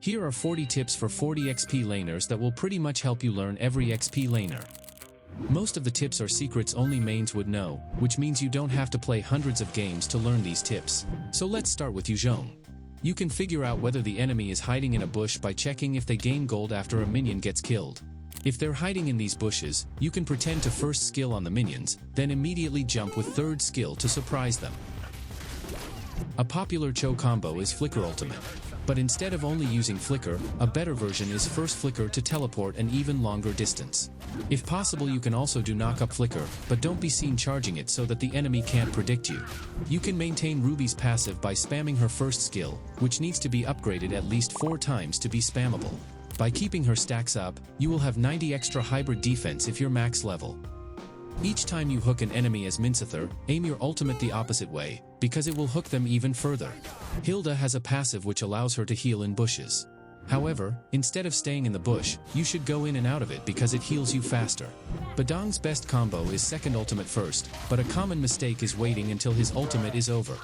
Here are 40 tips for 40 XP laners that will pretty much help you learn every XP laner. Most of the tips are secrets only mains would know, which means you don't have to play hundreds of games to learn these tips. So let's start with Yuzhong. You can figure out whether the enemy is hiding in a bush by checking if they gain gold after a minion gets killed. If they're hiding in these bushes, you can pretend to first skill on the minions, then immediately jump with third skill to surprise them. A popular Cho combo is Flicker Ultimate. But instead of only using Flicker, a better version is first Flicker to teleport an even longer distance. If possible, you can also do knock up Flicker, but don't be seen charging it so that the enemy can't predict you. You can maintain Ruby's passive by spamming her first skill, which needs to be upgraded at least 4 times to be spammable. By keeping her stacks up, you will have 90 extra hybrid defense if you're max level. Each time you hook an enemy as Minsither, aim your ultimate the opposite way, because it will hook them even further. Hilda has a passive which allows her to heal in bushes. However, instead of staying in the bush, you should go in and out of it because it heals you faster. Badang's best combo is second ultimate first, but a common mistake is waiting until his ultimate is over.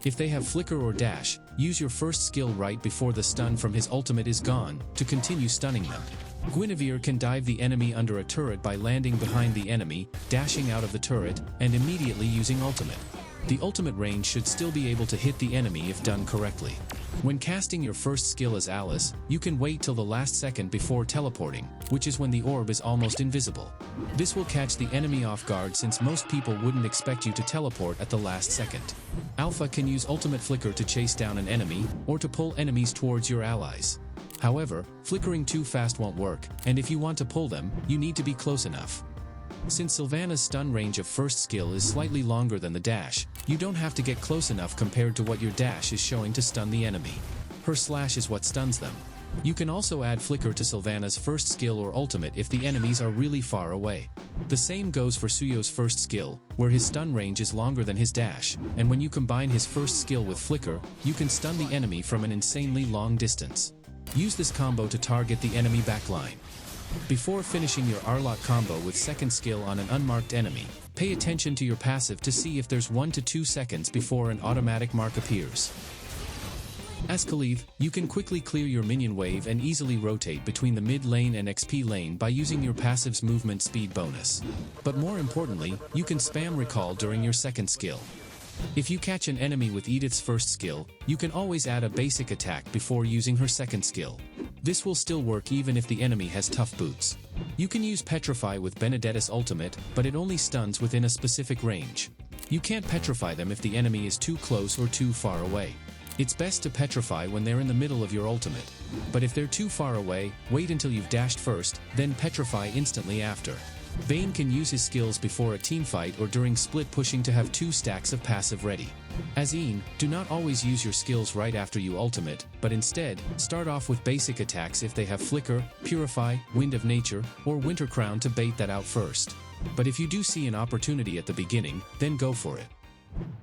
If they have Flicker or Dash, use your first skill right before the stun from his ultimate is gone, to continue stunning them. Guinevere can dive the enemy under a turret by landing behind the enemy, dashing out of the turret, and immediately using ultimate. The ultimate range should still be able to hit the enemy if done correctly. When casting your first skill as Alice, you can wait till the last second before teleporting, which is when the orb is almost invisible. This will catch the enemy off guard since most people wouldn't expect you to teleport at the last second. Alpha can use ultimate Flicker to chase down an enemy, or to pull enemies towards your allies. However, flickering too fast won't work, and if you want to pull them, you need to be close enough. Since Sylvanas' stun range of first skill is slightly longer than the dash, you don't have to get close enough compared to what your dash is showing to stun the enemy. Her slash is what stuns them. You can also add Flicker to Sylvanas' first skill or ultimate if the enemies are really far away. The same goes for Suyo's first skill, where his stun range is longer than his dash, and when you combine his first skill with Flicker, you can stun the enemy from an insanely long distance. Use this combo to target the enemy backline. Before finishing your Arlot combo with second skill on an unmarked enemy, pay attention to your passive to see if there's 1 to 2 seconds before an automatic mark appears. As Khalif, you can quickly clear your minion wave and easily rotate between the mid lane and XP lane by using your passive's movement speed bonus. But more importantly, you can spam recall during your second skill. If you catch an enemy with Edith's first skill, you can always add a basic attack before using her second skill. This will still work even if the enemy has tough boots. You can use Petrify with Benedetta's ultimate, but it only stuns within a specific range. You can't petrify them if the enemy is too close or too far away. It's best to petrify when they're in the middle of your ultimate. But if they're too far away, wait until you've dashed first, then petrify instantly after. Vayne can use his skills before a teamfight or during split pushing to have 2 stacks of passive ready. As Ian, do not always use your skills right after you ultimate, but instead, start off with basic attacks if they have Flicker, Purify, Wind of Nature, or Winter Crown to bait that out first. But if you do see an opportunity at the beginning, then go for it.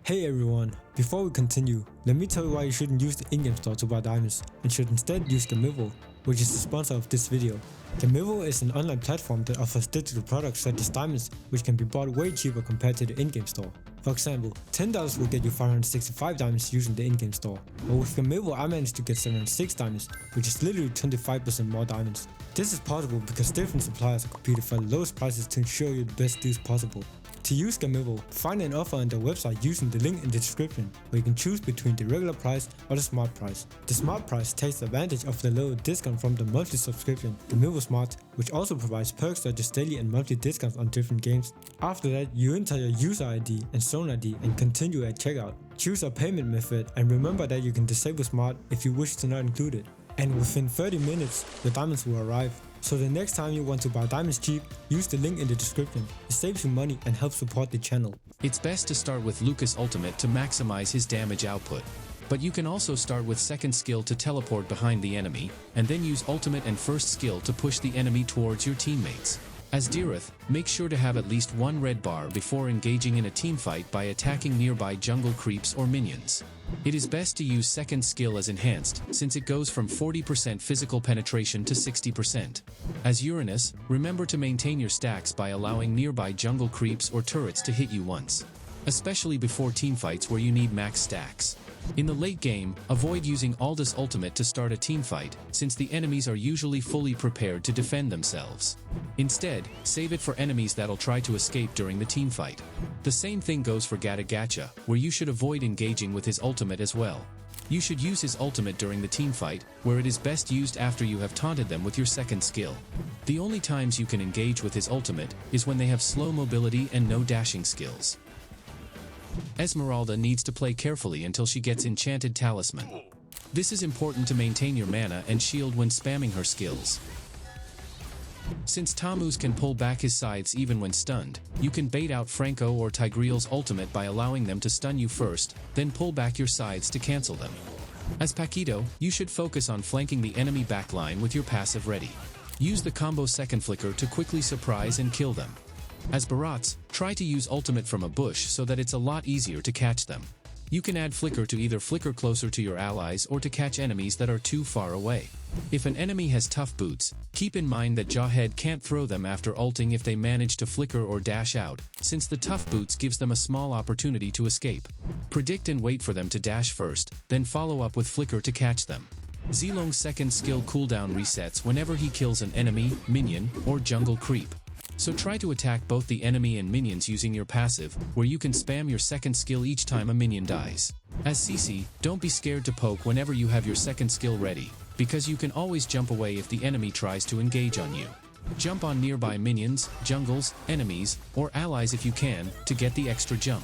Hey everyone, before we continue, let me tell you why you shouldn't use the in-game store to buy diamonds and should instead use LEMMiNO, which is the sponsor of this video. LEMMiNO is an online platform that offers digital products such as diamonds, which can be bought way cheaper compared to the in-game store. For example, $10 will get you 565 diamonds using the in-game store, but with LEMMiNO I managed to get 706 diamonds, which is literally 25% more diamonds. This is possible because different suppliers are competing for the lowest prices to ensure you the best deals possible. To use LEMMiNO, find an offer on their website using the link in the description, where you can choose between the regular price or the smart price. The smart price takes advantage of the lower discount from the monthly subscription, LEMMiNO Smart, which also provides perks such as daily and monthly discounts on different games. After that, you enter your user ID and zone ID and continue at checkout. Choose a payment method and remember that you can disable Smart if you wish to not include it. And within 30 minutes, the diamonds will arrive. So the next time you want to buy diamonds cheap, use the link in the description. It saves you money and helps support the channel. It's best to start with Lucas' ultimate to maximize his damage output. But you can also start with second skill to teleport behind the enemy, and then use ultimate and first skill to push the enemy towards your teammates. As Dirith, make sure to have at least 1 red bar before engaging in a teamfight by attacking nearby jungle creeps or minions. It is best to use second skill as enhanced, since it goes from 40% physical penetration to 60%. As Uranus, remember to maintain your stacks by allowing nearby jungle creeps or turrets to hit you once, especially before teamfights where you need max stacks. In the late game, avoid using Aldous ultimate to start a teamfight, since the enemies are usually fully prepared to defend themselves. Instead, save it for enemies that'll try to escape during the teamfight. The same thing goes for Gacha, where you should avoid engaging with his ultimate as well. You should use his ultimate during the teamfight, where it is best used after you have taunted them with your second skill. The only times you can engage with his ultimate is when they have slow mobility and no dashing skills. Esmeralda needs to play carefully until she gets Enchanted Talisman. This is important to maintain your mana and shield when spamming her skills. Since Tammuz can pull back his scythes even when stunned, you can bait out Franco or Tigreal's ultimate by allowing them to stun you first, then pull back your scythes to cancel them. As Paquito, you should focus on flanking the enemy backline with your passive ready. Use the combo second flicker to quickly surprise and kill them. As Barats, try to use ultimate from a bush so that it's a lot easier to catch them. You can add flicker to either flicker closer to your allies or to catch enemies that are too far away. If an enemy has tough boots, keep in mind that Jawhead can't throw them after ulting if they manage to flicker or dash out, since the tough boots gives them a small opportunity to escape. Predict and wait for them to dash first, then follow up with flicker to catch them. Zilong's second skill cooldown resets whenever he kills an enemy, minion, or jungle creep. So try to attack both the enemy and minions using your passive, where you can spam your second skill each time a minion dies. As CC, don't be scared to poke whenever you have your second skill ready, because you can always jump away if the enemy tries to engage on you. Jump on nearby minions, jungles, enemies, or allies if you can, to get the extra jump.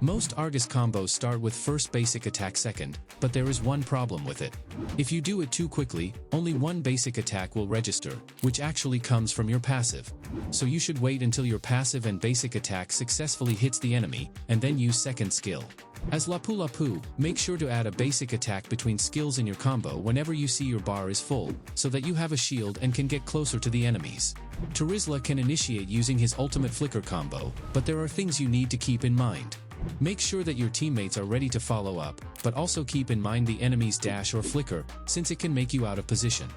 Most Argus combos start with first basic attack second, but there is one problem with it. If you do it too quickly, only one basic attack will register, which actually comes from your passive. So you should wait until your passive and basic attack successfully hits the enemy, and then use second skill. As Lapu Lapu, make sure to add a basic attack between skills in your combo whenever you see your bar is full, so that you have a shield and can get closer to the enemies. Terizla can initiate using his ultimate flicker combo, but there are things you need to keep in mind. Make sure that your teammates are ready to follow up, but also keep in mind the enemy's dash or flicker, since it can make you out of position.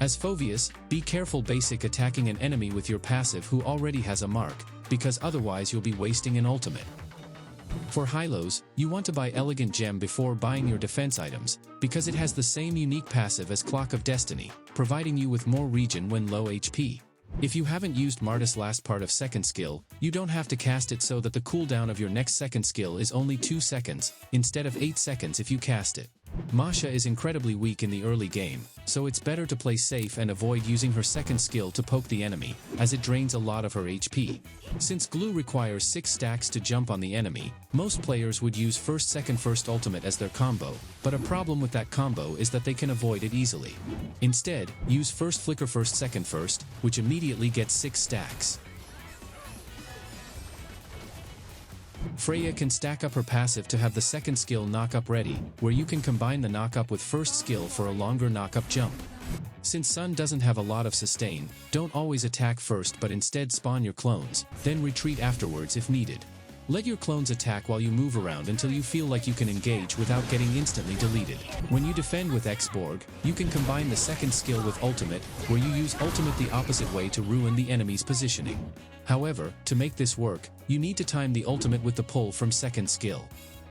As Phoveus, be careful basic attacking an enemy with your passive who already has a mark, because otherwise you'll be wasting an ultimate. For Hylos, you want to buy Elegant Gem before buying your defense items, because it has the same unique passive as Clock of Destiny, providing you with more regen when low HP. If you haven't used Martis' last part of second skill, you don't have to cast it so that the cooldown of your next second skill is only 2 seconds, instead of 8 seconds if you cast it. Masha is incredibly weak in the early game, so it's better to play safe and avoid using her second skill to poke the enemy, as it drains a lot of her HP. Since Glue requires 6 stacks to jump on the enemy, most players would use first second first ultimate as their combo, but a problem with that combo is that they can avoid it easily. Instead, use first flicker first second first, which immediately gets 6 stacks. Freya can stack up her passive to have the second skill knock-up ready, where you can combine the knock-up with first skill for a longer knock-up jump. Since Sun doesn't have a lot of sustain, don't always attack first but instead spawn your clones, then retreat afterwards if needed. Let your clones attack while you move around until you feel like you can engage without getting instantly deleted. When you defend with Xborg, you can combine the second skill with ultimate, where you use ultimate the opposite way to ruin the enemy's positioning. However, to make this work, you need to time the ultimate with the pull from second skill.